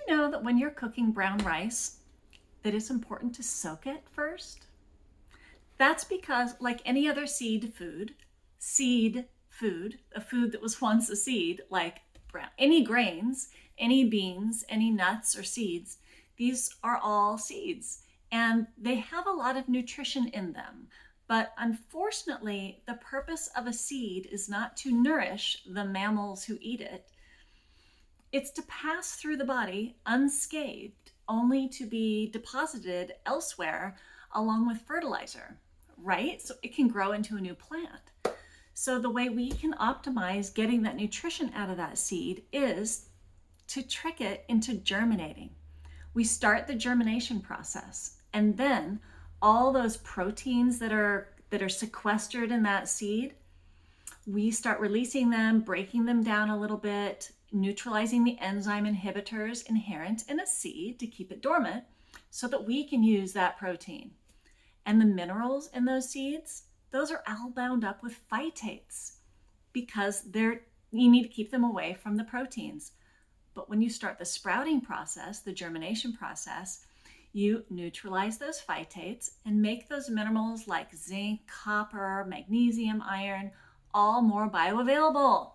you know that when you're cooking brown rice, that it's important to soak it first? That's because, like any other seed food, a food that was once a seed, like any grains, any beans, any nuts or seeds, these are all seeds and they have a lot of nutrition in them. But unfortunately, the purpose of a seed is not to nourish the mammals who eat it. It's to pass through the body unscathed, only to be deposited elsewhere along with fertilizer, right? So it can grow into a new plant. So the way we can optimize getting that nutrition out of that seed is to trick it into germinating. We start the germination process, and then all those proteins that are sequestered in that seed, we start releasing them, breaking them down a little bit, neutralizing the enzyme inhibitors inherent in a seed to keep it dormant so that we can use that protein. And the minerals in those seeds, those are all bound up with phytates because you need to keep them away from the proteins. But when you start the sprouting process, the germination process, you neutralize those phytates and make those minerals like zinc, copper, magnesium, iron, all more bioavailable.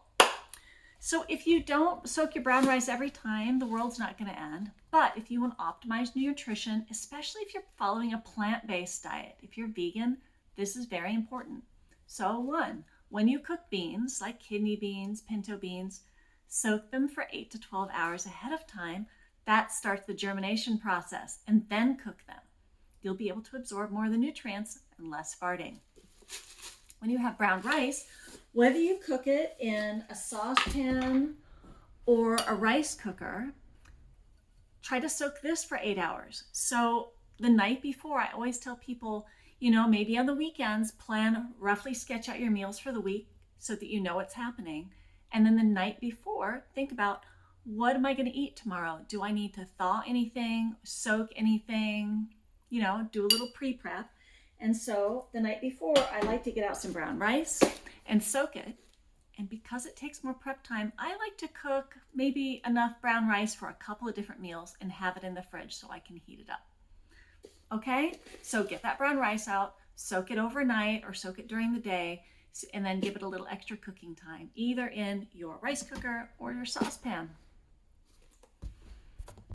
So if you don't soak your brown rice every time, the world's not going to end. But if you want to optimize nutrition, especially if you're following a plant-based diet, if you're vegan, this is very important. So one, when you cook beans, like kidney beans, pinto beans, soak them for 8 to 12 hours ahead of time. That starts the germination process, and then cook them. You'll be able to absorb more of the nutrients and less farting. When you have brown rice, whether you cook it in a saucepan or a rice cooker, try to soak this for 8 hours. So the night before, I always tell people, maybe on the weekends, roughly sketch out your meals for the week so that you know what's happening. And then the night before, think about, what am I going to eat tomorrow? Do I need to thaw anything, soak anything, do a little pre-prep. And so the night before, I like to get out some brown rice and soak it. And because it takes more prep time, I like to cook maybe enough brown rice for a couple of different meals and have it in the fridge so I can heat it up. Okay, so get that brown rice out, soak it overnight or soak it during the day, and then give it a little extra cooking time, either in your rice cooker or your saucepan.